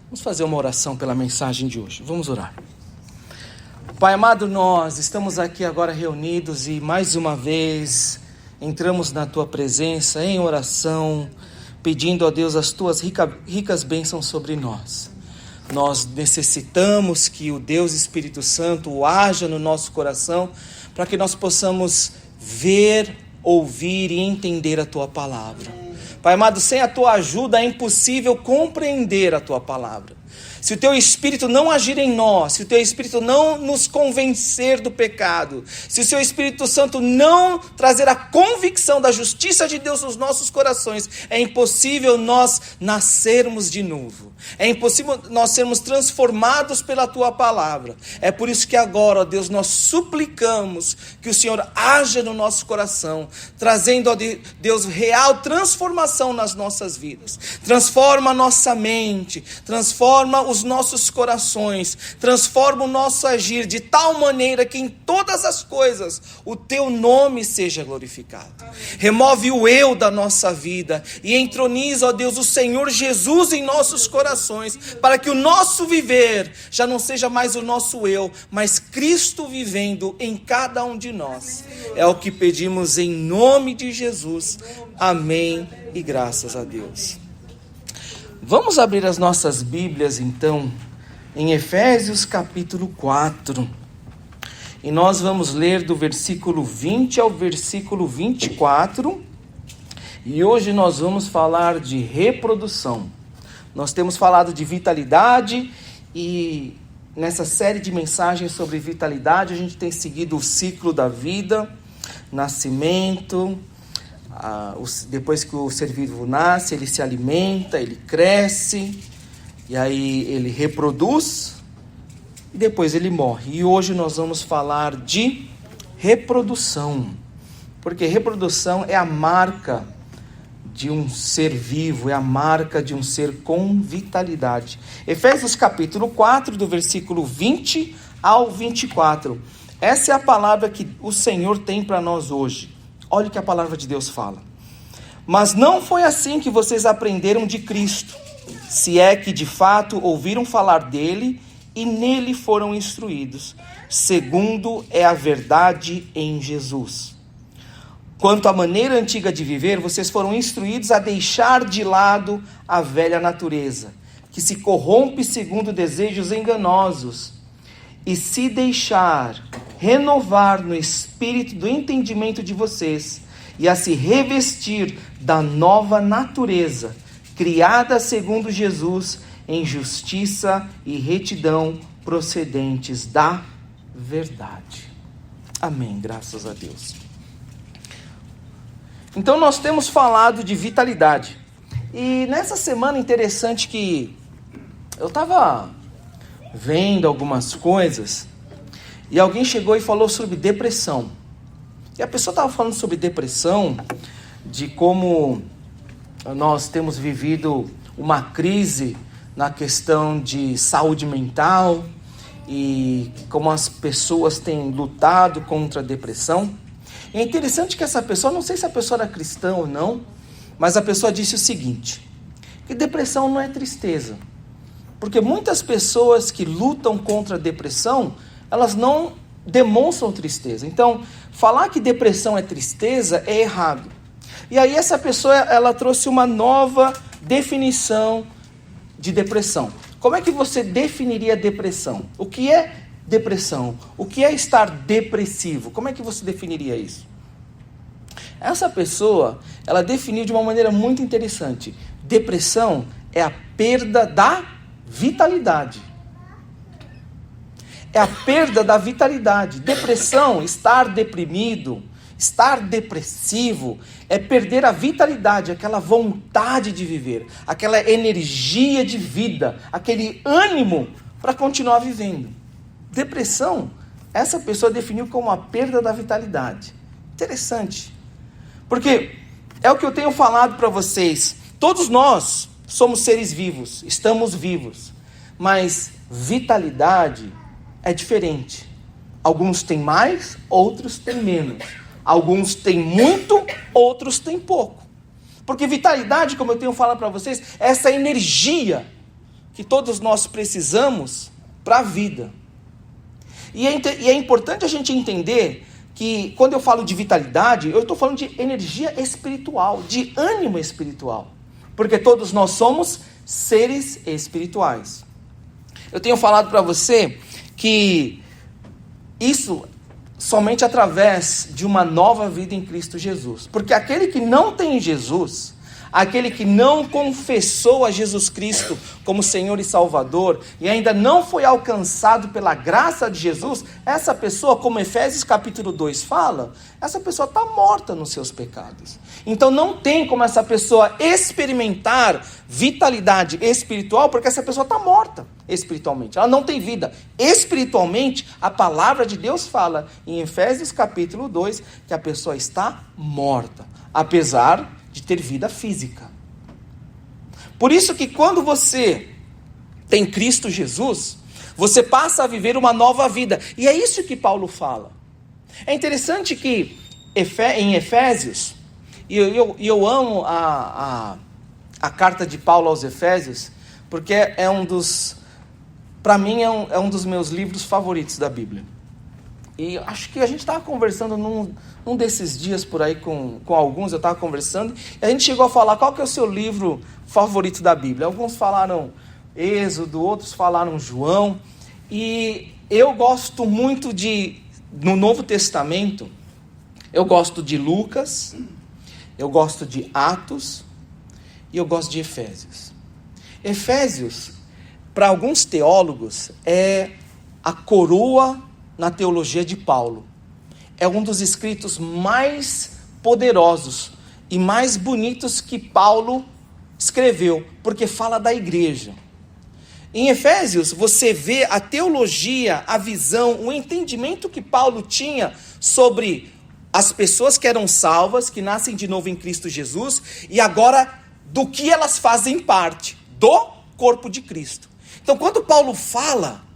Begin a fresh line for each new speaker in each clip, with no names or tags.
Vamos fazer uma oração pela mensagem de hoje. Vamos orar. Pai amado, nós estamos aqui agora reunidos e mais uma vez entramos na Tua presença em oração, pedindo a Deus as Tuas ricas bênçãos sobre nós. Nós necessitamos que o Deus Espírito Santo haja no nosso coração para que nós possamos ver, ouvir e entender a Tua palavra. Pai amado, sem a Tua ajuda é impossível compreender a Tua palavra. Se o Teu Espírito não agir em nós, se o Teu Espírito não nos convencer do pecado, se o Seu Espírito Santo não trazer a convicção da justiça de Deus nos nossos corações, é impossível nós nascermos de novo. É impossível nós sermos transformados pela Tua palavra. É por isso que agora, ó Deus, nós suplicamos que o Senhor haja no nosso coração, trazendo, ó Deus, real transformação nas nossas vidas. Transforma a nossa mente, transforma os nossos corações, transforma o nosso agir de tal maneira que em todas as coisas o Teu nome seja glorificado. Remove o eu da nossa vida e entroniza, ó Deus, o Senhor Jesus em nossos corações, para que o nosso viver já não seja mais o nosso eu, mas Cristo vivendo em cada um de nós. É o que pedimos em nome de Jesus. Amém e graças a Deus. Vamos abrir as nossas Bíblias, então, em Efésios capítulo 4. E nós vamos ler do versículo 20 ao versículo 24. E hoje nós vamos falar de reprodução. Nós temos falado de vitalidade e nessa série de mensagens sobre vitalidade a gente tem seguido o ciclo da vida, nascimento. Depois que o ser vivo nasce, ele se alimenta, ele cresce, e aí ele reproduz, e depois ele morre. E hoje nós vamos falar de reprodução, porque reprodução é a marca de um ser vivo, é a marca de um ser com vitalidade. Efésios capítulo 4, do versículo 20 ao 24. Essa é a palavra que o Senhor tem para nós hoje. Olha o que a palavra de Deus fala. Mas não foi assim que vocês aprenderam de Cristo, se é que de fato ouviram falar dele e nele foram instruídos, segundo é a verdade em Jesus. Quanto à maneira antiga de viver, vocês foram instruídos a deixar de lado a velha natureza, que se corrompe segundo desejos enganosos, e se deixar renovar no espírito do entendimento de vocês, e a se revestir da nova natureza, criada segundo Jesus, em justiça e retidão procedentes da verdade. Amém, graças a Deus. Então nós temos falado de vitalidade. E nessa semana interessante que eu estava vendo algumas coisas, e alguém chegou e falou sobre depressão. E a pessoa estava falando sobre depressão, de como nós temos vivido uma crise na questão de saúde mental, e como as pessoas têm lutado contra a depressão. E é interessante que essa pessoa, não sei se a pessoa era cristã ou não, mas a pessoa disse o seguinte, que depressão não é tristeza. Porque muitas pessoas que lutam contra a depressão, elas não demonstram tristeza. Então, falar que depressão é tristeza é errado. E aí essa pessoa, ela trouxe uma nova definição de depressão. Como é que você definiria depressão? O que é depressão? O que é estar depressivo? Como é que você definiria isso? Essa pessoa, ela definiu de uma maneira muito interessante. Depressão é a perda da vitalidade. É a perda da vitalidade. Depressão, estar deprimido, estar depressivo, é perder a vitalidade, aquela vontade de viver, aquela energia de vida, aquele ânimo para continuar vivendo. Depressão, essa pessoa definiu como a perda da vitalidade. Interessante. Porque é o que eu tenho falado para vocês. Todos nós somos seres vivos, estamos vivos, mas vitalidade é diferente. Alguns têm mais, outros têm menos. Alguns têm muito, outros têm pouco. Porque vitalidade, como eu tenho falado para vocês, é essa energia que todos nós precisamos para a vida. E é importante a gente entender que quando eu falo de vitalidade, eu estou falando de energia espiritual, de ânimo espiritual. Porque todos nós somos seres espirituais. Eu tenho falado para você que isso somente através de uma nova vida em Cristo Jesus. Porque aquele que não tem Jesus, aquele que não confessou a Jesus Cristo como Senhor e Salvador e ainda não foi alcançado pela graça de Jesus, essa pessoa, como Efésios capítulo 2 fala, essa pessoa está morta nos seus pecados. Então não tem como essa pessoa experimentar vitalidade espiritual, porque essa pessoa está morta espiritualmente, ela não tem vida. Espiritualmente, a palavra de Deus fala em Efésios capítulo 2 que a pessoa está morta, apesar de ter vida física. Por isso que quando você tem Cristo Jesus, você passa a viver uma nova vida. E é isso que Paulo fala. É interessante que em Efésios, e eu amo a carta de Paulo aos Efésios, porque para mim é um dos meus livros favoritos da Bíblia. E acho que a gente estava conversando num desses dias por aí com alguns, eu estava conversando, e a gente chegou a falar qual que é o seu livro favorito da Bíblia. Alguns falaram Êxodo, outros falaram João, e eu gosto muito no Novo Testamento, eu gosto de Lucas, eu gosto de Atos, e eu gosto de Efésios. Efésios, para alguns teólogos, é a coroa na teologia de Paulo. É um dos escritos mais poderosos e mais bonitos que Paulo escreveu, porque fala da igreja. Em Efésios, você vê a teologia, a visão, o entendimento que Paulo tinha sobre as pessoas que eram salvas, que nascem de novo em Cristo Jesus, e agora do que elas fazem parte, do corpo de Cristo. Então, quando Paulo fala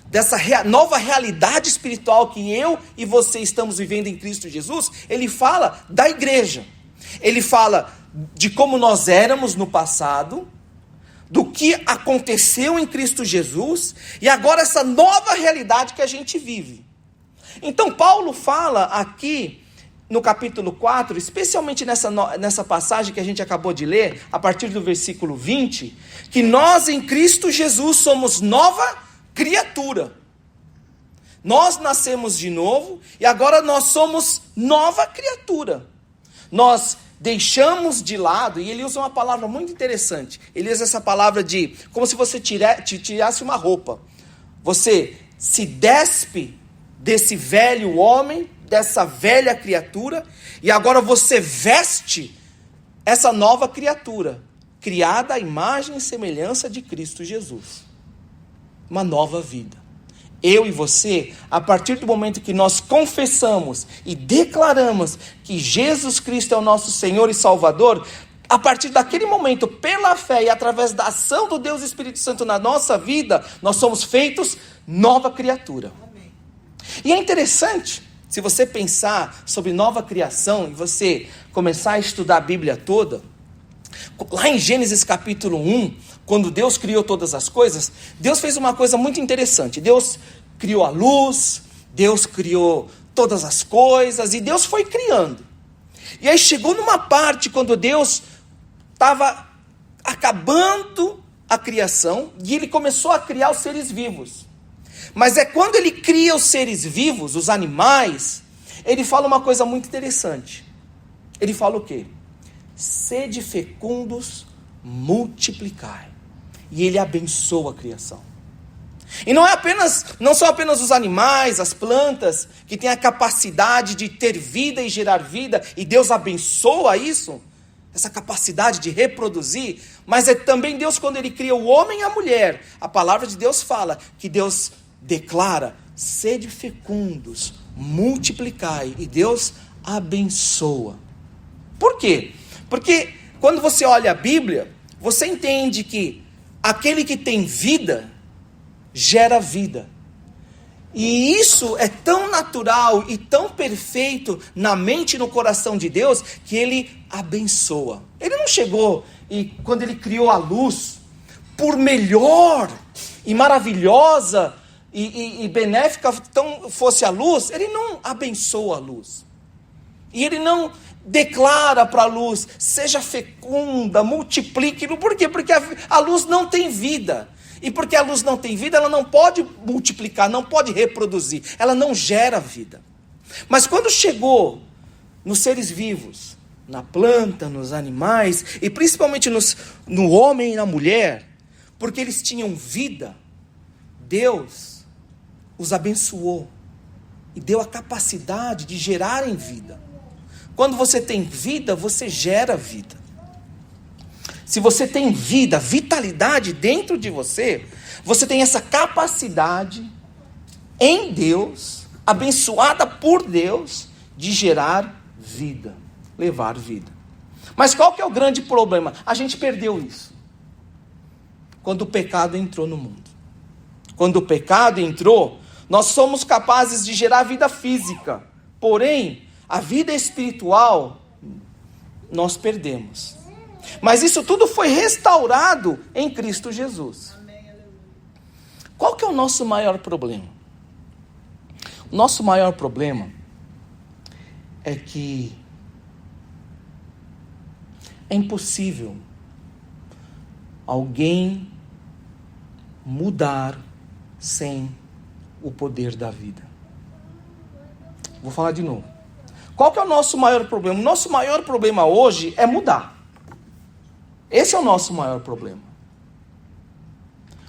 dessa nova realidade espiritual que eu e você estamos vivendo em Cristo Jesus, ele fala da igreja. Ele fala de como nós éramos no passado, do que aconteceu em Cristo Jesus, e agora essa nova realidade que a gente vive. Então Paulo fala aqui no capítulo 4, especialmente nessa passagem que a gente acabou de ler, a partir do versículo 20, que nós em Cristo Jesus somos nova criatura. Nós nascemos de novo e agora nós somos nova criatura. Nós deixamos de lado, e ele usa uma palavra muito interessante. Ele usa essa palavra de, como se você tirasse uma roupa. Você se despe desse velho homem, dessa velha criatura, e agora você veste essa nova criatura, criada à imagem e semelhança de Cristo Jesus. Uma nova vida. Eu e você, a partir do momento que nós confessamos e declaramos que Jesus Cristo é o nosso Senhor e Salvador, a partir daquele momento, pela fé e através da ação do Deus Espírito Santo na nossa vida, nós somos feitos nova criatura. Amém. E é interessante, se você pensar sobre nova criação e você começar a estudar a Bíblia toda, lá em Gênesis capítulo 1, quando Deus criou todas as coisas, Deus fez uma coisa muito interessante. Deus criou a luz, Deus criou todas as coisas, e Deus foi criando. E aí chegou numa parte, quando Deus estava acabando a criação, e Ele começou a criar os seres vivos. Mas é quando Ele cria os seres vivos, os animais, Ele fala uma coisa muito interessante. Ele fala o quê? Sede fecundos, multiplicai. E Ele abençoa a criação. E não são apenas os animais, as plantas, que têm a capacidade de ter vida e gerar vida, e Deus abençoa isso, essa capacidade de reproduzir, mas é também Deus, quando Ele cria o homem e a mulher, a palavra de Deus fala que Deus declara, sede fecundos, multiplicai, e Deus abençoa. Por quê? Porque quando você olha a Bíblia, você entende que aquele que tem vida, gera vida. E isso é tão natural e tão perfeito na mente e no coração de Deus, que Ele abençoa. Ele não chegou e quando Ele criou a luz, por melhor e maravilhosa e benéfica tão fosse a luz, ele não abençoa a luz. E ele não declara para a luz, seja fecunda, multiplique. Por quê? Porque a luz não tem vida. E porque a luz não tem vida, ela não pode multiplicar, não pode reproduzir. Ela não gera vida. Mas quando chegou nos seres vivos, na planta, nos animais, e principalmente no homem e na mulher, porque eles tinham vida, Deus os abençoou e deu a capacidade de gerarem vida. Quando você tem vida, você gera vida. Se você tem vida, vitalidade dentro de você, você tem essa capacidade em Deus, abençoada por Deus, de gerar vida, levar vida. Mas qual que é o grande problema? A gente perdeu isso. Quando o pecado entrou no mundo. Quando o pecado entrou, nós somos capazes de gerar vida física. Porém, a vida espiritual, nós perdemos. Mas isso tudo foi restaurado em Cristo Jesus. Qual que é o nosso maior problema? O nosso maior problema é que é impossível alguém mudar sem o poder da vida. Vou falar de novo. Qual que é o nosso maior problema? O nosso maior problema hoje é mudar. Esse é o nosso maior problema.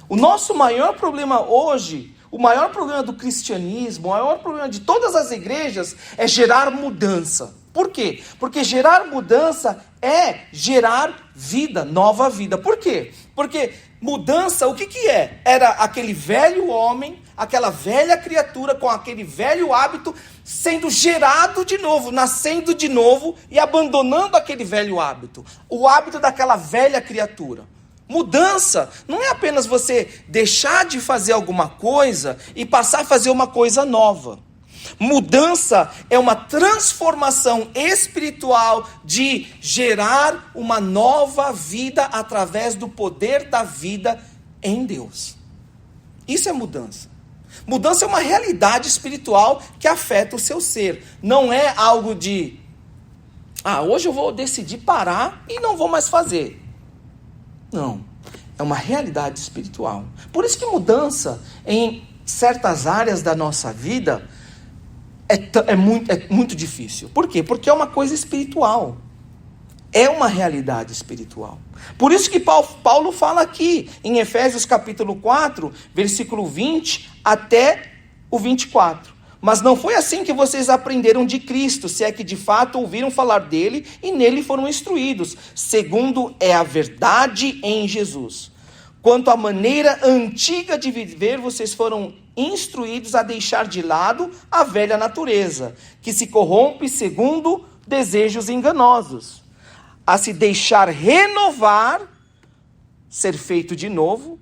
O nosso maior problema hoje, o maior problema do cristianismo, o maior problema de todas as igrejas é gerar mudança. Por quê? Porque gerar mudança é gerar vida, nova vida. Por quê? Porque mudança, o que é? Era aquele velho homem, aquela velha criatura com aquele velho hábito sendo gerado de novo, nascendo de novo e abandonando aquele velho hábito. O hábito daquela velha criatura. Mudança não é apenas você deixar de fazer alguma coisa e passar a fazer uma coisa nova. Mudança é uma transformação espiritual de gerar uma nova vida através do poder da vida em Deus. Isso é mudança. Mudança é uma realidade espiritual que afeta o seu ser. Não é algo de, hoje eu vou decidir parar e não vou mais fazer. Não, é uma realidade espiritual. Por isso que mudança em certas áreas da nossa vida é muito difícil. Por quê? Porque é uma coisa espiritual. É uma realidade espiritual. Por isso que Paulo fala aqui, em Efésios capítulo 4, versículo 20 até o 24. Mas não foi assim que vocês aprenderam de Cristo, se é que de fato ouviram falar dele e nele foram instruídos, segundo é a verdade em Jesus. Quanto à maneira antiga de viver, vocês foram instruídos a deixar de lado a velha natureza, que se corrompe segundo desejos enganosos, a se deixar renovar, ser feito de novo,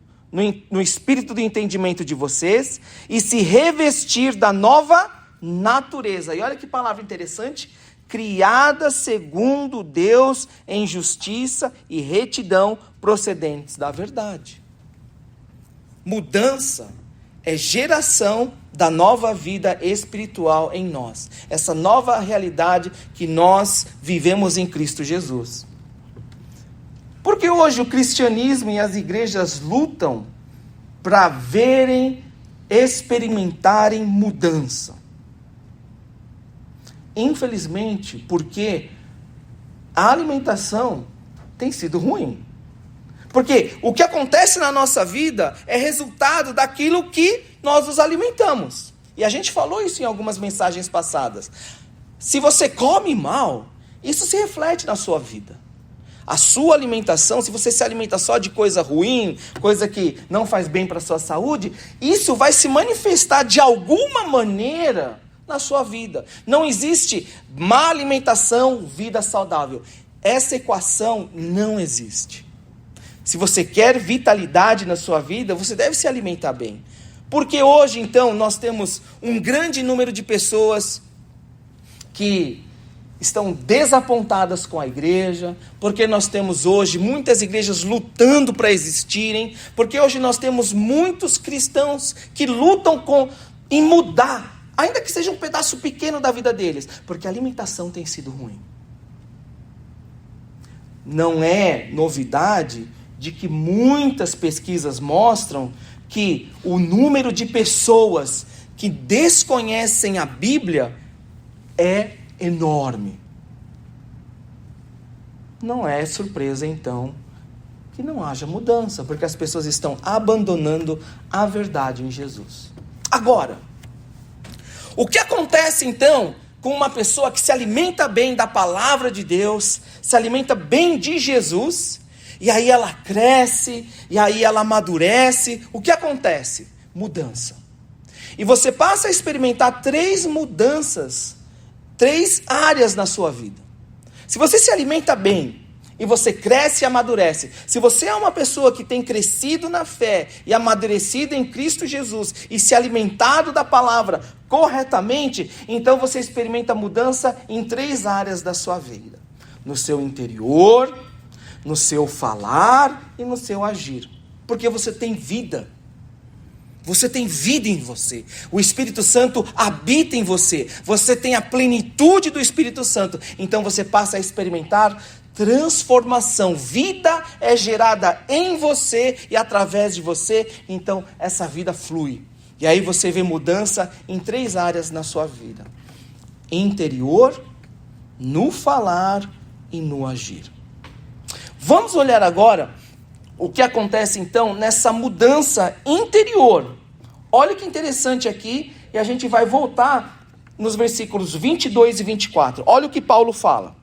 no espírito do entendimento de vocês, e se revestir da nova natureza. E olha que palavra interessante, criada segundo Deus em justiça e retidão procedentes da verdade. Mudança é geração da nova vida espiritual em nós. Essa nova realidade que nós vivemos em Cristo Jesus. Porque hoje o cristianismo e as igrejas lutam para verem, experimentarem mudança. Infelizmente, porque a alimentação tem sido ruim. Porque o que acontece na nossa vida é resultado daquilo que nós nos alimentamos. E a gente falou isso em algumas mensagens passadas. Se você come mal, isso se reflete na sua vida. A sua alimentação, se você se alimenta só de coisa ruim, coisa que não faz bem para a sua saúde, isso vai se manifestar de alguma maneira na sua vida. Não existe má alimentação, vida saudável. Essa equação não existe. Se você quer vitalidade na sua vida, você deve se alimentar bem. Porque hoje, então, nós temos um grande número de pessoas que estão desapontadas com a igreja, porque nós temos hoje muitas igrejas lutando para existirem, porque hoje nós temos muitos cristãos que lutam em mudar, ainda que seja um pedaço pequeno da vida deles, porque a alimentação tem sido ruim. Não é novidade de que muitas pesquisas mostram que o número de pessoas que desconhecem a Bíblia é enorme. Não é surpresa, então, que não haja mudança, porque as pessoas estão abandonando a verdade em Jesus. Agora, o que acontece, então, com uma pessoa que se alimenta bem da palavra de Deus, se alimenta bem de Jesus, e aí ela cresce, e aí ela amadurece? O que acontece? Mudança. E você passa a experimentar 3 mudanças, 3 áreas na sua vida. Se você se alimenta bem, e você cresce e amadurece, se você é uma pessoa que tem crescido na fé, e amadurecido em Cristo Jesus, e se alimentado da palavra corretamente, então você experimenta mudança em 3 áreas da sua vida. No seu interior, no seu falar e no seu agir. Porque você tem vida. Você tem vida em você. O Espírito Santo habita em você. Você tem a plenitude do Espírito Santo. Então você passa a experimentar transformação. Vida é gerada em você e através de você. Então essa vida flui. E aí você vê mudança em 3 áreas na sua vida: interior, no falar e no agir. Vamos olhar agora o que acontece então nessa mudança interior. Olha que interessante aqui, e a gente vai voltar nos versículos 22 e 24. Olha o que Paulo fala.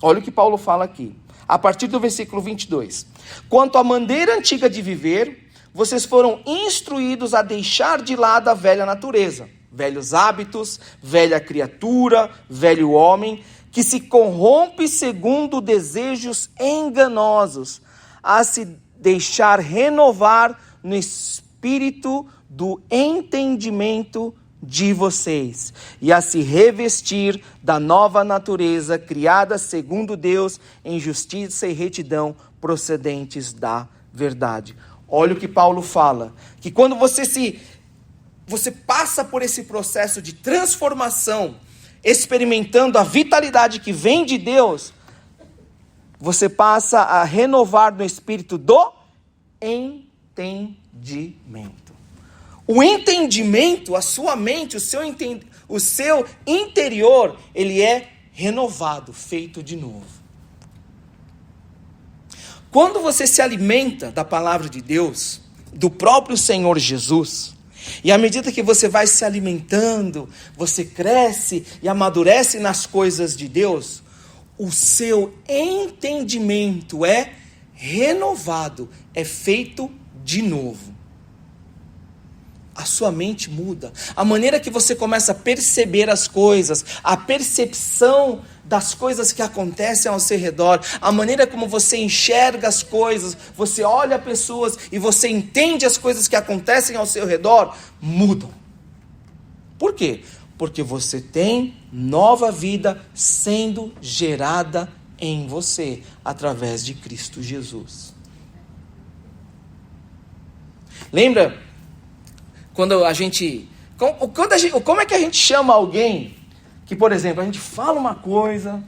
Olha o que Paulo fala aqui, a partir do versículo 22. Quanto à maneira antiga de viver, vocês foram instruídos a deixar de lado a velha natureza, velhos hábitos, velha criatura, velho homem, que se corrompe segundo desejos enganosos, a se deixar renovar no espírito do entendimento de vocês, e a se revestir da nova natureza, criada segundo Deus, em justiça e retidão, procedentes da verdade. Olha o que Paulo fala, que quando você passa por esse processo de transformação, experimentando a vitalidade que vem de Deus, você passa a renovar no espírito do entendimento. O entendimento, a sua mente, o seu interior, ele é renovado, feito de novo. Quando você se alimenta da palavra de Deus, do próprio Senhor Jesus, e à medida que você vai se alimentando, você cresce e amadurece nas coisas de Deus, o seu entendimento é renovado, é feito de novo. A sua mente muda. A maneira que você começa a perceber as coisas, a percepção das coisas que acontecem ao seu redor, a maneira como você enxerga as coisas, você olha pessoas e você entende as coisas que acontecem ao seu redor, mudam. Por quê? Porque você tem nova vida sendo gerada em você, através de Cristo Jesus. Lembra? Como é que a gente chama alguém que, por exemplo, a gente fala uma coisa,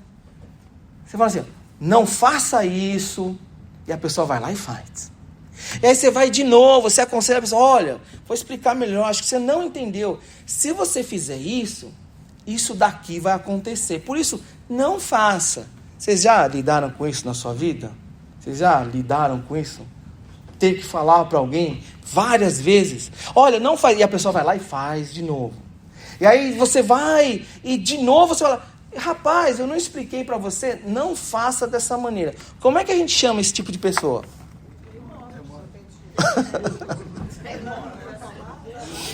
você fala assim, não faça isso, e a pessoa vai lá e faz. E aí você vai de novo, você aconselha a pessoa, olha, vou explicar melhor, acho que você não entendeu. Se você fizer isso, isso daqui vai acontecer. Por isso, não faça. Vocês já lidaram com isso na sua vida? Vocês já lidaram com isso? Ter que falar para alguém várias vezes, olha, não faz, e a pessoa vai lá e faz de novo. E aí você vai, e de novo você fala, rapaz, eu não expliquei para você, não faça dessa maneira. Como é que a gente chama esse tipo de pessoa?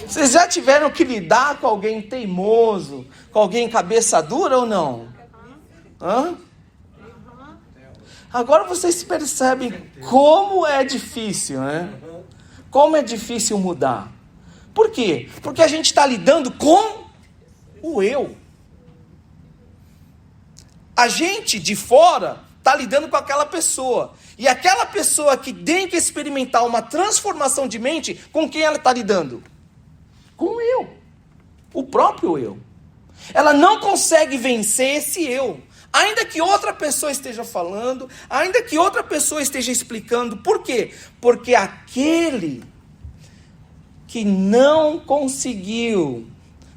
Vocês já tiveram que lidar com alguém teimoso, com alguém cabeça dura ou não? Hã? Agora vocês percebem como é difícil, né? Como é difícil mudar. Por quê? Porque a gente está lidando com o eu. A gente de fora está lidando com aquela pessoa. E aquela pessoa que tem que experimentar uma transformação de mente, com quem ela está lidando? Com o eu. O próprio eu. Ela não consegue vencer esse eu. Ainda que outra pessoa esteja falando, ainda que outra pessoa esteja explicando. Por quê? Porque aquele que não conseguiu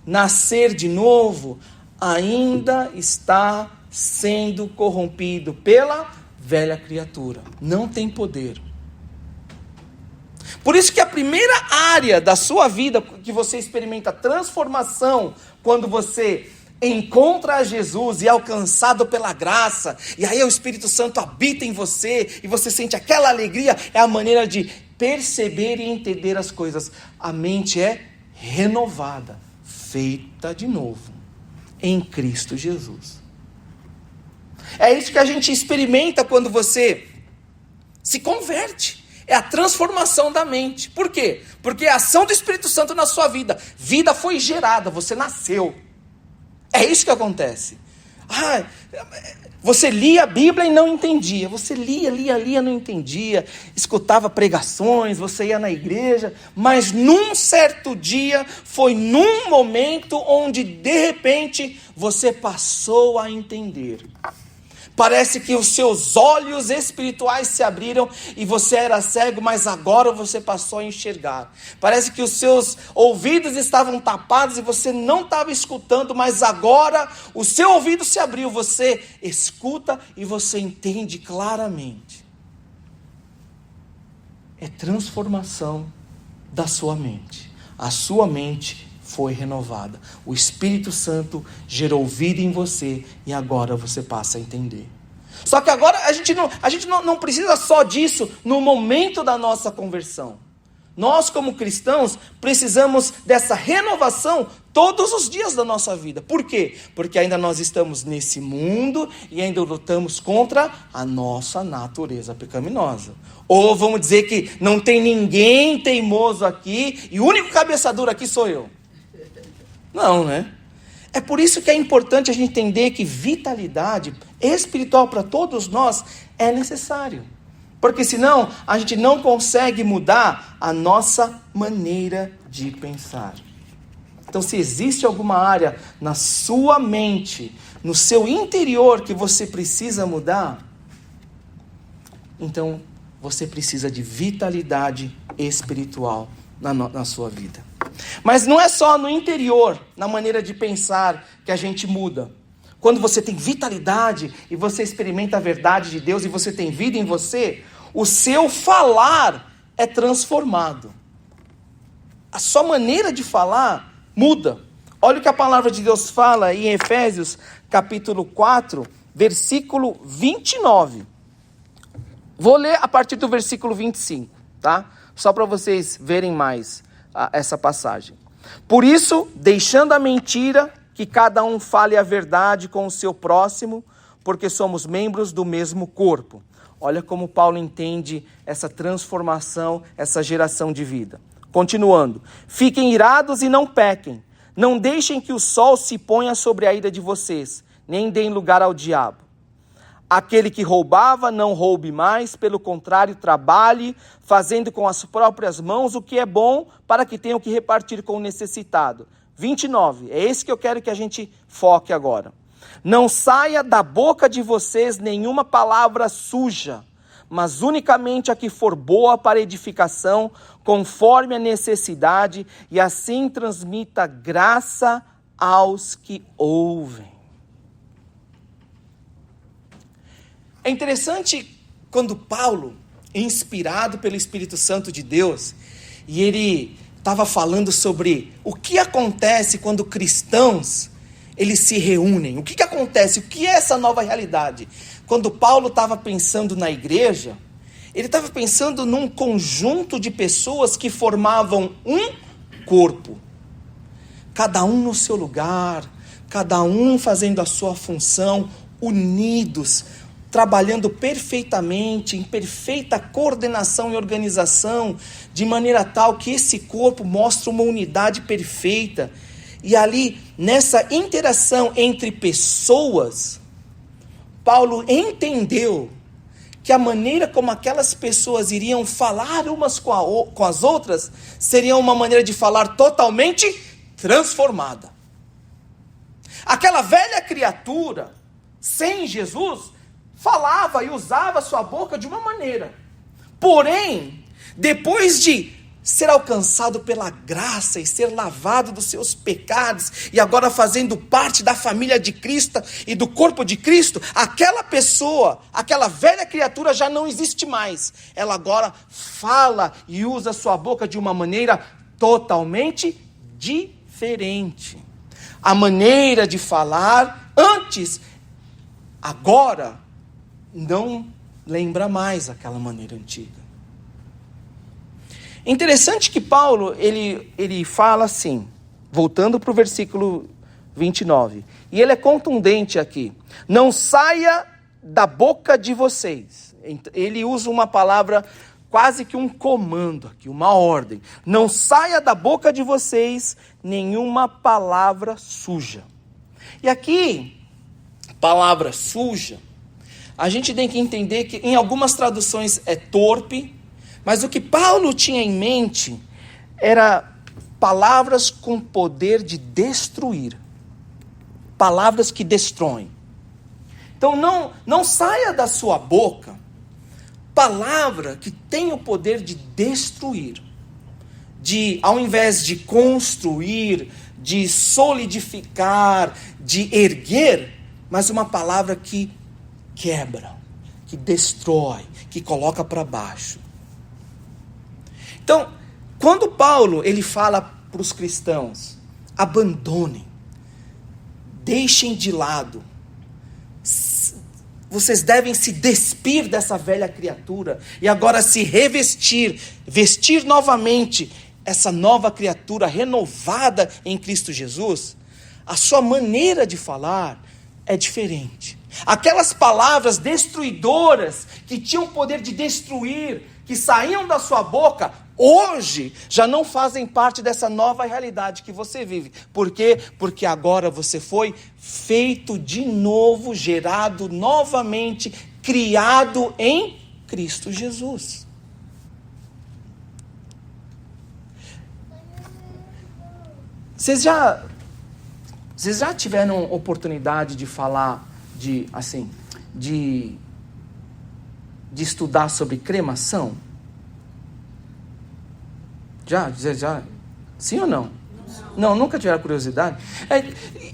nascer de novo, ainda está sendo corrompido pela velha criatura. Não tem poder. Por isso que a primeira área da sua vida que você experimenta transformação, quando você encontra Jesus e é alcançado pela graça, e aí o Espírito Santo habita em você, e você sente aquela alegria, é a maneira de perceber e entender as coisas. A mente é renovada, feita de novo, em Cristo Jesus. É isso que a gente experimenta quando você se converte. É a transformação da mente. Por quê? Porque é a ação do Espírito Santo na sua vida. Vida foi gerada, você nasceu. É isso que acontece. Você lia a Bíblia e não entendia. Você lia, não entendia. Escutava pregações, você ia na igreja. Mas num certo dia, foi num momento onde de repente você passou a entender. Parece que os seus olhos espirituais se abriram e você era cego, mas agora você passou a enxergar. Parece que os seus ouvidos estavam tapados e você não estava escutando, mas agora o seu ouvido se abriu, você escuta e você entende claramente. É transformação da sua mente. A sua mente foi renovada. O Espírito Santo gerou vida em você e agora você passa a entender. Só que agora a gente não precisa só disso no momento da nossa conversão. Nós, como cristãos, precisamos dessa renovação todos os dias da nossa vida. Por quê? Porque ainda nós estamos nesse mundo e ainda lutamos contra a nossa natureza pecaminosa. Ou vamos dizer que não tem ninguém teimoso aqui e o único cabeça dura aqui sou eu. Não, né? É por isso que é importante a gente entender que vitalidade espiritual para todos nós é necessário. Porque senão a gente não consegue mudar a nossa maneira de pensar. Então, se existe alguma área na sua mente, no seu interior que você precisa mudar, então você precisa de vitalidade espiritual na sua vida. Mas não é só no interior, na maneira de pensar, que a gente muda. Quando você tem vitalidade e você experimenta a verdade de Deus e você tem vida em você, o seu falar é transformado. A sua maneira de falar muda. Olha o que a palavra de Deus fala em Efésios capítulo 4, versículo 29. Vou ler a partir do versículo 25, tá? Só para vocês verem mais essa passagem. Por isso, deixando a mentira, que cada um fale a verdade com o seu próximo, porque somos membros do mesmo corpo. Olha como Paulo entende essa transformação, essa geração de vida. Continuando. Fiquem irados e não pequem. Não deixem que o sol se ponha sobre a ira de vocês, nem deem lugar ao diabo. Aquele que roubava, não roube mais, pelo contrário, trabalhe, fazendo com as próprias mãos o que é bom, para que tenham que repartir com o necessitado. 29, é esse que eu quero que a gente foque agora. Não saia da boca de vocês nenhuma palavra suja, mas unicamente a que for boa para edificação, conforme a necessidade, e assim transmita graça aos que ouvem. É interessante quando Paulo, inspirado pelo Espírito Santo de Deus, e ele estava falando sobre o que acontece quando cristãos, eles se reúnem. O que acontece? O que é essa nova realidade? Quando Paulo estava pensando na igreja, ele estava pensando num conjunto de pessoas que formavam um corpo. Cada um no seu lugar, cada um fazendo a sua função, unidos, trabalhando perfeitamente, em perfeita coordenação e organização, de maneira tal que esse corpo mostra uma unidade perfeita. E ali, nessa interação entre pessoas, Paulo entendeu que a maneira como aquelas pessoas iriam falar umas com as outras seria uma maneira de falar totalmente transformada. Aquela velha criatura, sem Jesus, falava e usava sua boca de uma maneira. Porém, depois de ser alcançado pela graça e ser lavado dos seus pecados, e agora fazendo parte da família de Cristo e do corpo de Cristo, aquela pessoa, aquela velha criatura já não existe mais. Ela agora fala e usa sua boca de uma maneira totalmente diferente. A maneira de falar antes, agora, não lembra mais aquela maneira antiga. Interessante que Paulo, ele fala assim, voltando para o versículo 29, e ele é contundente aqui: não saia da boca de vocês. Ele usa uma palavra, quase que um comando aqui, uma ordem: não saia da boca de vocês nenhuma palavra suja. E aqui, palavra suja, a gente tem que entender que em algumas traduções é torpe, mas o que Paulo tinha em mente era palavras com poder de destruir. Palavras que destroem. Então não saia da sua boca palavra que tem o poder de destruir. Ao invés de construir, de solidificar, de erguer, mas uma palavra que quebra, que destrói, que coloca para baixo. Então, quando Paulo ele fala para os cristãos: abandonem, deixem de lado, vocês devem se despir dessa velha criatura e agora se vestir novamente essa nova criatura renovada em Cristo Jesus, a sua maneira de falar é diferente. Aquelas palavras destruidoras que tinham o poder de destruir, que saíam da sua boca, hoje já não fazem parte dessa nova realidade que você vive. Por quê? Porque agora você foi feito de novo, gerado novamente, criado em Cristo Jesus. Vocês já tiveram oportunidade de falar, de estudar sobre cremação? Já? Sim ou não? Não, nunca tiveram curiosidade?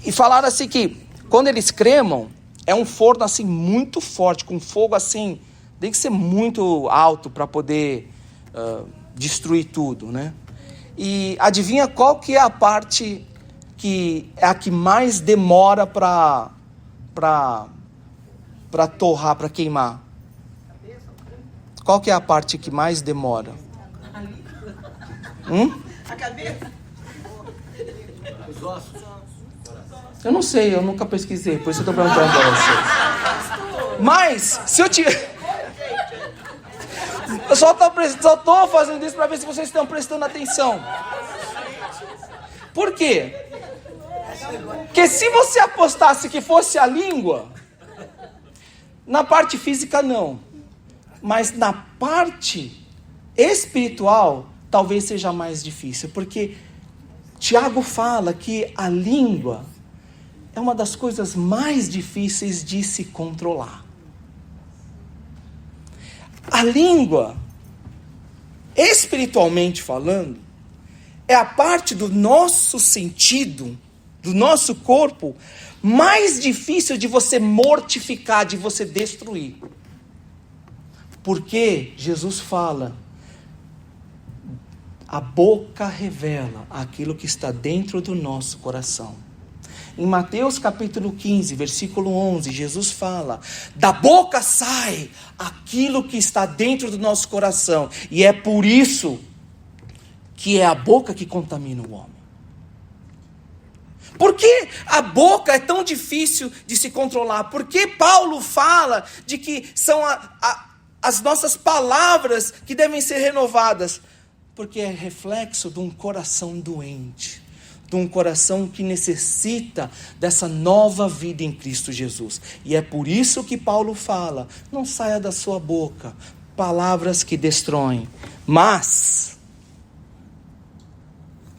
E falaram assim que quando eles cremam, é um forno assim muito forte, com fogo assim, tem que ser muito alto para poder destruir tudo, né? E adivinha qual que é a parte que é a que mais demora para torrar, para queimar? Qual que é a parte que mais demora?
A cabeça?
Os ossos.
Eu não sei, eu nunca pesquisei, por isso eu estou perguntando para vocês. Mas, se eu tiver... Eu só estou fazendo isso para ver se vocês estão prestando atenção. Por quê? Porque se você apostasse que fosse a língua, na parte física não, mas na parte espiritual talvez seja mais difícil, porque Tiago fala que a língua é uma das coisas mais difíceis de se controlar. A língua, espiritualmente falando, é a parte do nosso sentido, do nosso corpo, mais difícil de você mortificar, de você destruir. Porque Jesus fala: a boca revela aquilo que está dentro do nosso coração. Em Mateus capítulo 15, versículo 11, Jesus fala: da boca sai aquilo que está dentro do nosso coração. E é por isso que é a boca que contamina o homem. Por que a boca é tão difícil de se controlar? Por que Paulo fala de que são as nossas palavras que devem ser renovadas? Porque é reflexo de um coração doente, de um coração que necessita dessa nova vida em Cristo Jesus. E é por isso que Paulo fala, não saia da sua boca palavras que destroem, mas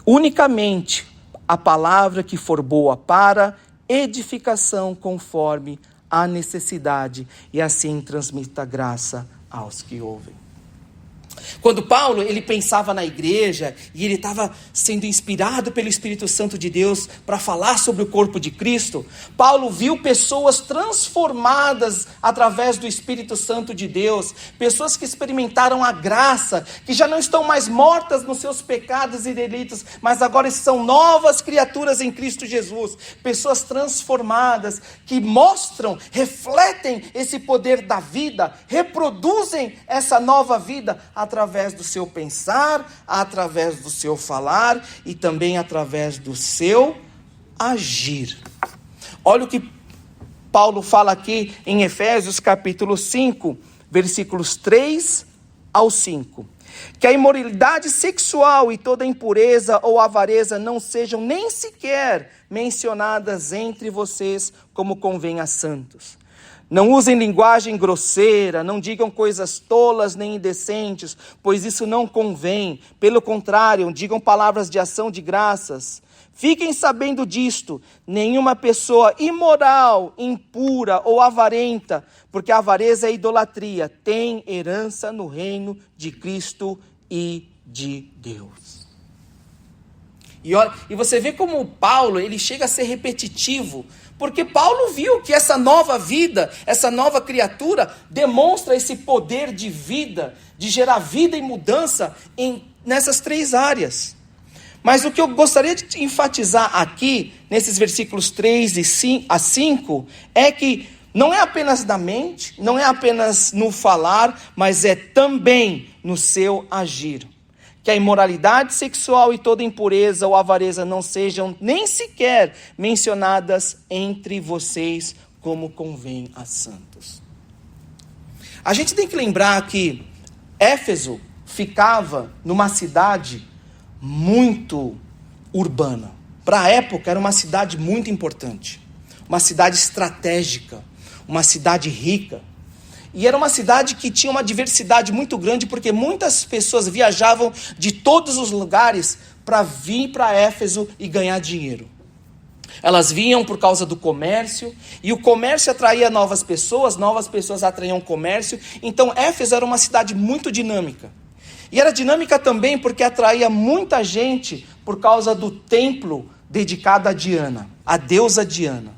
unicamente a palavra que for boa para edificação conforme a necessidade, e assim transmita graça aos que ouvem. Quando Paulo, ele pensava na igreja, e ele estava sendo inspirado pelo Espírito Santo de Deus para falar sobre o corpo de Cristo, Paulo viu pessoas transformadas através do Espírito Santo de Deus, pessoas que experimentaram a graça, que já não estão mais mortas nos seus pecados e delitos, mas agora são novas criaturas em Cristo Jesus, pessoas transformadas, que mostram, refletem esse poder da vida, reproduzem essa nova vida, através do seu pensar, através do seu falar e também através do seu agir. Olha o que Paulo fala aqui em Efésios capítulo 5, versículos 3 ao 5. Que a imoralidade sexual e toda impureza ou avareza não sejam nem sequer mencionadas entre vocês, como convém a santos. Não usem linguagem grosseira, não digam coisas tolas nem indecentes, pois isso não convém. Pelo contrário, digam palavras de ação de graças. Fiquem sabendo disto, nenhuma pessoa imoral, impura ou avarenta, porque a avareza é idolatria, tem herança no reino de Cristo e de Deus. E você vê como Paulo, ele chega a ser repetitivo, porque Paulo viu que essa nova vida, essa nova criatura, demonstra esse poder de vida, de gerar vida e mudança nessas três áreas. Mas o que eu gostaria de enfatizar aqui, nesses versículos 3 a 5, é que não é apenas na mente, não é apenas no falar, mas é também no seu agir. Que a imoralidade sexual e toda impureza ou avareza não sejam nem sequer mencionadas entre vocês, como convém a santos. A gente tem que lembrar que Éfeso ficava numa cidade muito urbana. Para a época era uma cidade muito importante, uma cidade estratégica, uma cidade rica. E era uma cidade que tinha uma diversidade muito grande, porque muitas pessoas viajavam de todos os lugares para vir para Éfeso e ganhar dinheiro. Elas vinham por causa do comércio, e o comércio atraía novas pessoas atraíam comércio. Então Éfeso era uma cidade muito dinâmica. E era dinâmica também porque atraía muita gente por causa do templo dedicado a Diana, a deusa Diana.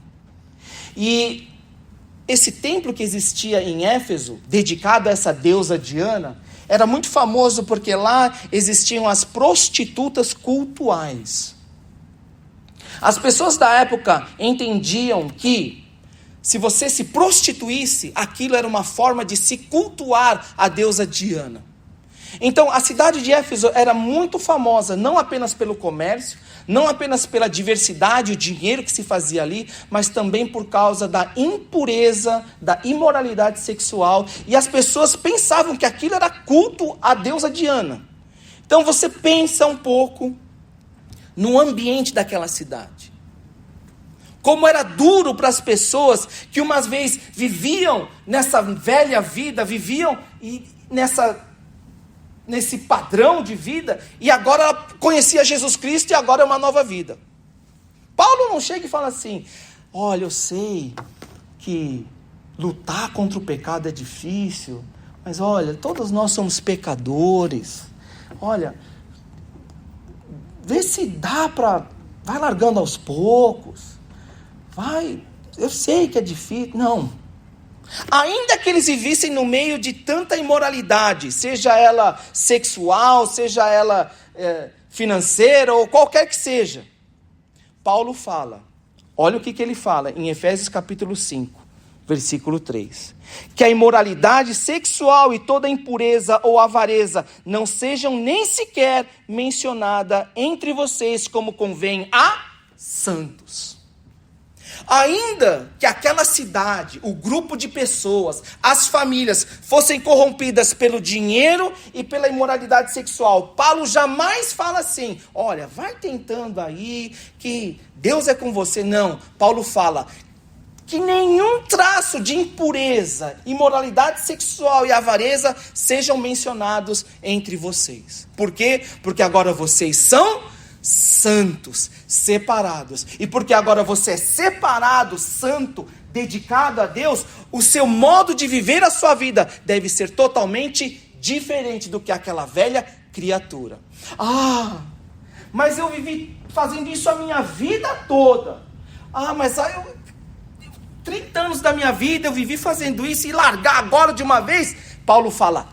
E esse templo que existia em Éfeso, dedicado a essa deusa Diana, era muito famoso porque lá existiam as prostitutas cultuais. As pessoas da época entendiam que se você se prostituísse, aquilo era uma forma de se cultuar a deusa Diana. Então a cidade de Éfeso era muito famosa, não apenas pelo comércio, não apenas pela diversidade, o dinheiro que se fazia ali, mas também por causa da impureza, da imoralidade sexual. E as pessoas pensavam que aquilo era culto à deusa Diana. Então você pensa um pouco no ambiente daquela cidade. Como era duro para as pessoas que uma vez viviam nessa velha vida, viviam nesse padrão de vida, e agora ela conhecia Jesus Cristo e agora é uma nova vida. Paulo não chega e fala assim, olha, eu sei que lutar contra o pecado é difícil, mas olha, todos nós somos pecadores, olha, vê se dá para, vai largando aos poucos, eu sei que é difícil, não. Ainda que eles vivessem no meio de tanta imoralidade, seja ela sexual, seja ela financeira ou qualquer que seja, Paulo fala, olha o que ele fala em Efésios capítulo 5, versículo 3, que a imoralidade sexual e toda impureza ou avareza não sejam nem sequer mencionada entre vocês, como convém a santos. Ainda que aquela cidade, o grupo de pessoas, as famílias fossem corrompidas pelo dinheiro e pela imoralidade sexual, Paulo jamais fala assim, olha, vai tentando aí que Deus é com você. Não, Paulo fala que nenhum traço de impureza, imoralidade sexual e avareza sejam mencionados entre vocês. Por quê? Porque agora vocês são santos, separados. E porque agora você é separado, santo, dedicado a Deus, o seu modo de viver a sua vida deve ser totalmente diferente do que aquela velha criatura. Ah, mas eu vivi fazendo isso a minha vida toda. Ah, mas eu 30 anos da minha vida eu vivi fazendo isso e largar agora de uma vez? Paulo fala,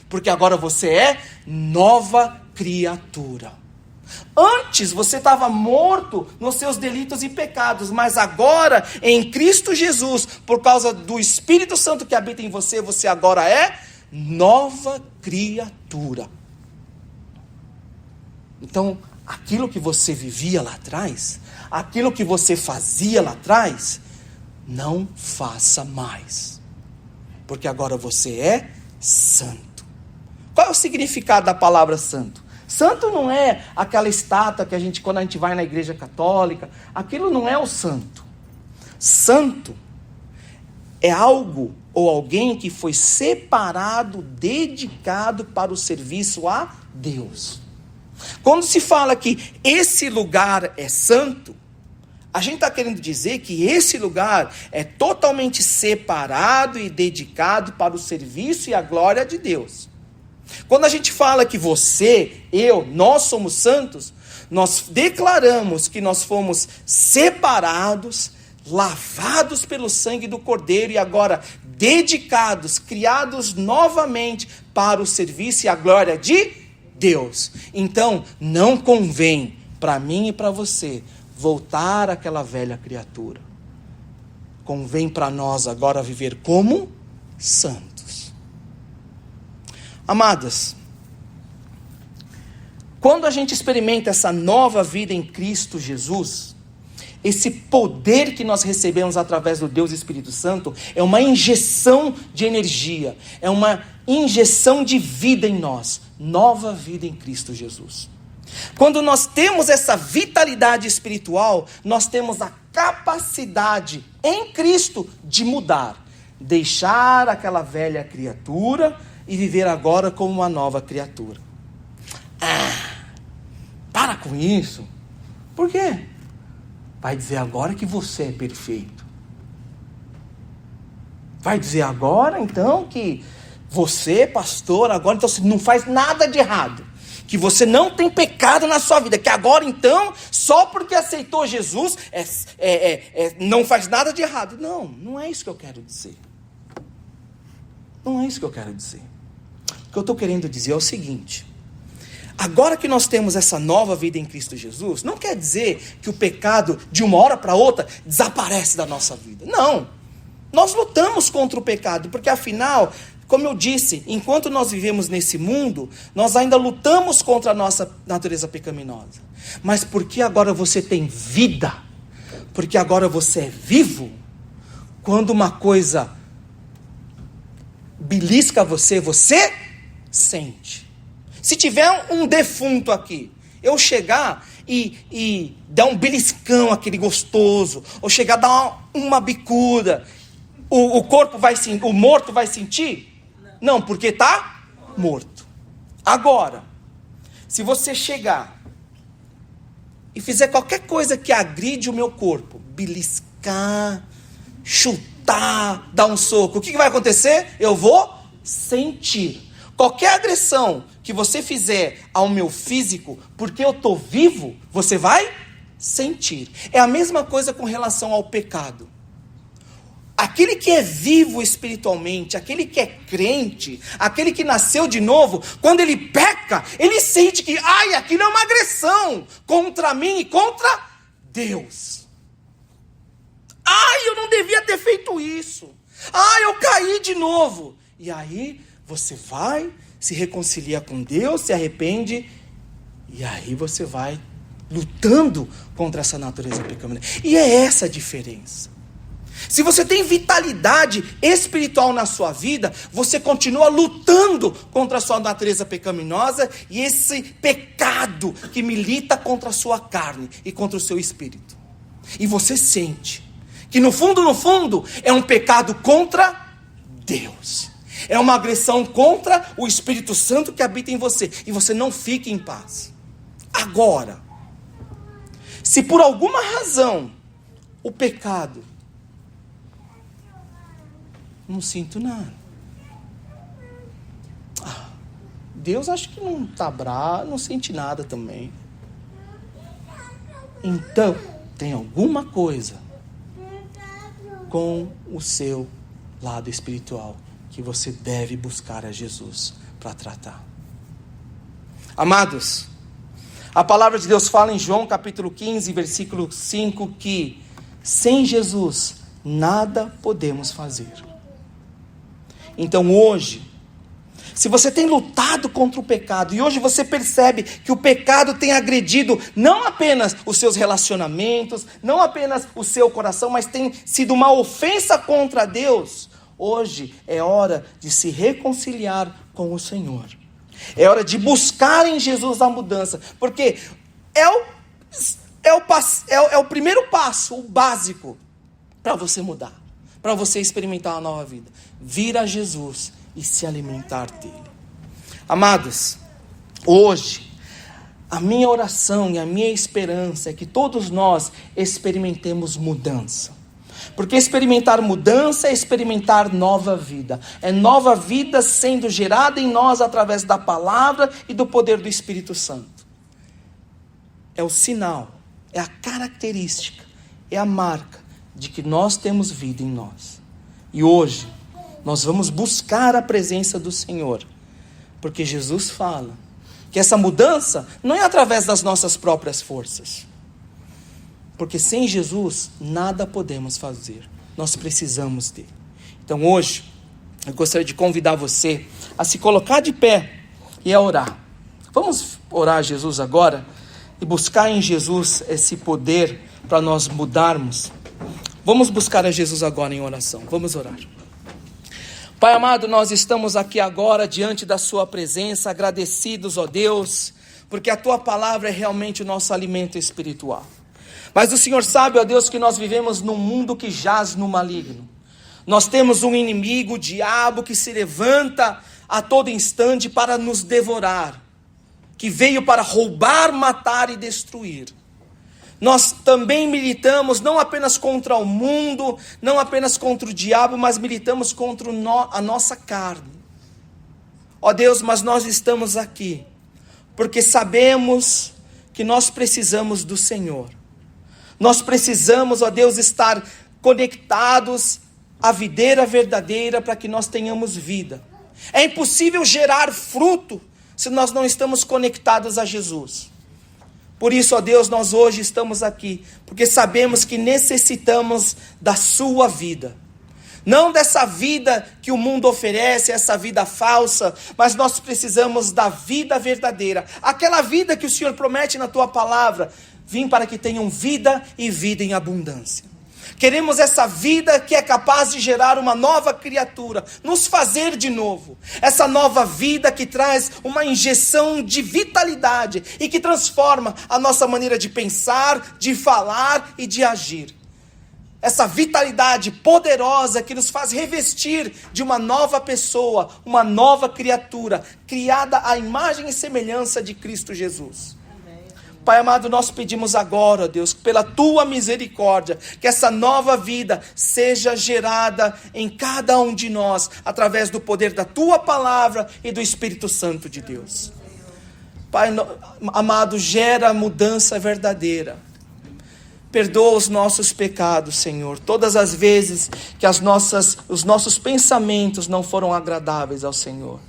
porque agora você é nova criatura. Antes você estava morto nos seus delitos e pecados, mas agora em Cristo Jesus, por causa do Espírito Santo que habita em você, você agora é nova criatura. Então, aquilo que você vivia lá atrás, aquilo que você fazia lá atrás, não faça mais, porque agora você é santo. Qual é o significado da palavra santo? Santo não é aquela estátua que quando a gente vai na igreja católica, aquilo não é o santo. Santo é algo ou alguém que foi separado, dedicado para o serviço a Deus. Quando se fala que esse lugar é santo, a gente está querendo dizer que esse lugar é totalmente separado e dedicado para o serviço e a glória de Deus. Quando a gente fala que você, eu, nós somos santos, nós declaramos que nós fomos separados, lavados pelo sangue do Cordeiro e agora dedicados, criados novamente para o serviço e a glória de Deus. Então, não convém para mim e para você voltar àquela velha criatura. Convém para nós agora viver como santos. Amadas, quando a gente experimenta essa nova vida em Cristo Jesus, esse poder que nós recebemos através do Deus Espírito Santo é uma injeção de energia, é uma injeção de vida em nós, nova vida em Cristo Jesus. Quando nós temos essa vitalidade espiritual, nós temos a capacidade em Cristo de mudar, deixar aquela velha criatura e viver agora como uma nova criatura. Para com isso. Por quê? Vai dizer agora que você é perfeito. Vai dizer agora então que você, pastor, agora então não faz nada de errado. Que você não tem pecado na sua vida, que agora então, só porque aceitou Jesus, não faz nada de errado. Não, não é isso que eu quero dizer. Não é isso que eu quero dizer. O que eu estou querendo dizer é o seguinte: agora que nós temos essa nova vida em Cristo Jesus, não quer dizer que o pecado de uma hora para outra desaparece da nossa vida. Não, nós lutamos contra o pecado, porque afinal, como eu disse, enquanto nós vivemos nesse mundo, nós ainda lutamos contra a nossa natureza pecaminosa. Mas porque agora você tem vida, porque agora você é vivo, quando uma coisa belisca você, você sente. Se tiver um defunto aqui, eu chegar e dar um beliscão, aquele gostoso, ou chegar a dar uma bicuda, o corpo vai sentir, o morto vai sentir? Não, porque está morto. Agora, se você chegar e fizer qualquer coisa que agride o meu corpo, beliscar, chutar, dar um soco, o que vai acontecer? Eu vou sentir. Qualquer agressão que você fizer ao meu físico, porque eu estou vivo, você vai sentir. É a mesma coisa com relação ao pecado. Aquele que é vivo espiritualmente, aquele que é crente, aquele que nasceu de novo, quando ele peca, ele sente que, aquilo é uma agressão contra mim e contra Deus. Eu não devia ter feito isso. Eu caí de novo. E aí, você vai, se reconcilia com Deus, se arrepende, e aí você vai lutando contra essa natureza pecaminosa. E é essa a diferença. Se você tem vitalidade espiritual na sua vida, você continua lutando contra a sua natureza pecaminosa e esse pecado que milita contra a sua carne e contra o seu espírito. E você sente que no fundo, é um pecado contra Deus. É uma agressão contra o Espírito Santo que habita em você. E você não fica em paz. Agora, se por alguma razão o pecado, não sinto nada. Deus acho que não está bravo, não sente nada também. Então, tem alguma coisa com o seu lado espiritual que você deve buscar a Jesus para tratar. Amados, a palavra de Deus fala em João capítulo 15, versículo 5, que sem Jesus nada podemos fazer. Então hoje, se você tem lutado contra o pecado, e hoje você percebe que o pecado tem agredido não apenas os seus relacionamentos, não apenas o seu coração, mas tem sido uma ofensa contra Deus, hoje é hora de se reconciliar com o Senhor. É hora de buscar em Jesus a mudança, porque é o primeiro passo, o básico, para você mudar, para você experimentar uma nova vida. Vir a Jesus e se alimentar dele. Amados, hoje, a minha oração e a minha esperança é que todos nós experimentemos mudança. Porque experimentar mudança é experimentar nova vida. É nova vida sendo gerada em nós através da palavra e do poder do Espírito Santo. É o sinal, é a característica, é a marca de que nós temos vida em nós. E hoje, nós vamos buscar a presença do Senhor. Porque Jesus fala que essa mudança não é através das nossas próprias forças. Porque sem Jesus, nada podemos fazer. Nós precisamos dele. Então hoje, eu gostaria de convidar você a se colocar de pé e a orar. Vamos orar a Jesus agora e buscar em Jesus esse poder para nós mudarmos. Vamos buscar a Jesus agora em oração. Vamos orar. Pai amado, nós estamos aqui agora diante da sua presença, agradecidos, ó Deus, porque a tua palavra é realmente o nosso alimento espiritual. Mas o Senhor sabe, ó Deus, que nós vivemos num mundo que jaz no maligno. Nós temos um inimigo, o diabo, que se levanta a todo instante para nos devorar, que veio para roubar, matar e destruir. Nós também militamos não apenas contra o mundo, não apenas contra o diabo, mas militamos contra a nossa carne. Ó Deus, mas nós estamos aqui porque sabemos que nós precisamos do Senhor. Nós precisamos, ó Deus, estar conectados à videira verdadeira para que nós tenhamos vida. É impossível gerar fruto se nós não estamos conectados a Jesus. Por isso, ó Deus, nós hoje estamos aqui, porque sabemos que necessitamos da sua vida. Não dessa vida que o mundo oferece, essa vida falsa, mas nós precisamos da vida verdadeira. Aquela vida que o Senhor promete na tua palavra. Vim para que tenham vida e vida em abundância. Queremos essa vida que é capaz de gerar uma nova criatura, nos fazer de novo. Essa nova vida que traz uma injeção de vitalidade e que transforma a nossa maneira de pensar, de falar e de agir. Essa vitalidade poderosa que nos faz revestir de uma nova pessoa, uma nova criatura, criada à imagem e semelhança de Cristo Jesus. Pai amado, nós pedimos agora, ó Deus, pela tua misericórdia, que essa nova vida seja gerada em cada um de nós, através do poder da tua palavra e do Espírito Santo de Deus. Pai amado, gera mudança verdadeira. Perdoa os nossos pecados, Senhor, todas as vezes que os nossos pensamentos não foram agradáveis ao Senhor.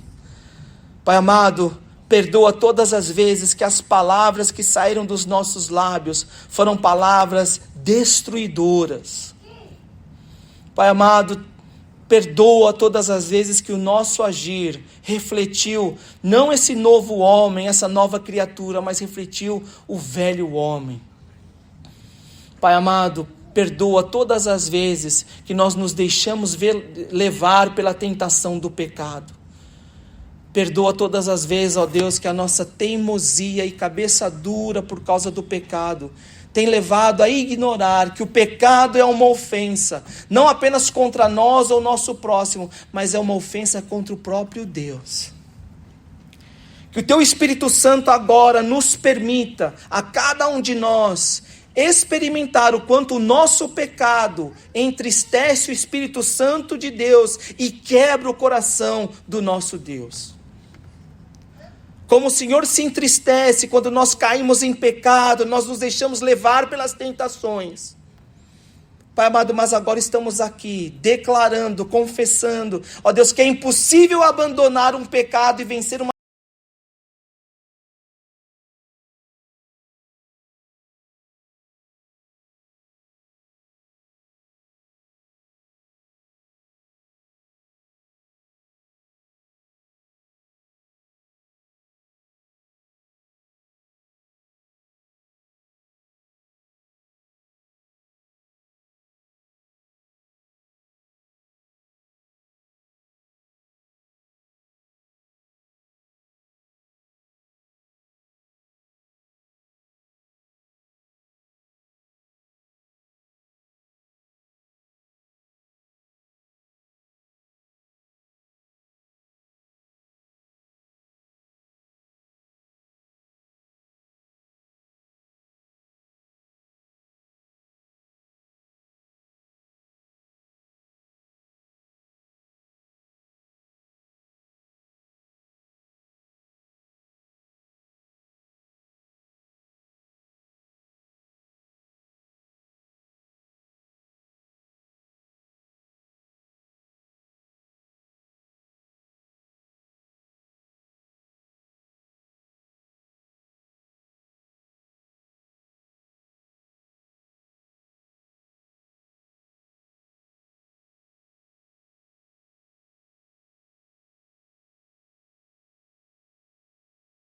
Pai amado, perdoa todas as vezes que as palavras que saíram dos nossos lábios foram palavras destruidoras. Pai amado, perdoa todas as vezes que o nosso agir refletiu, não esse novo homem, essa nova criatura, mas refletiu o velho homem. Pai amado, perdoa todas as vezes que nós nos deixamos levar pela tentação do pecado. Perdoa todas as vezes, ó Deus, que a nossa teimosia e cabeça dura por causa do pecado tem levado a ignorar que o pecado é uma ofensa, não apenas contra nós ou nosso próximo, mas é uma ofensa contra o próprio Deus. Que o Teu Espírito Santo agora nos permita, a cada um de nós, experimentar o quanto o nosso pecado entristece o Espírito Santo de Deus e quebra o coração do nosso Deus. Como o Senhor se entristece quando nós caímos em pecado, nós nos deixamos levar pelas tentações. Pai amado, mas agora estamos aqui, declarando, confessando, ó Deus, que é impossível abandonar um pecado e vencer uma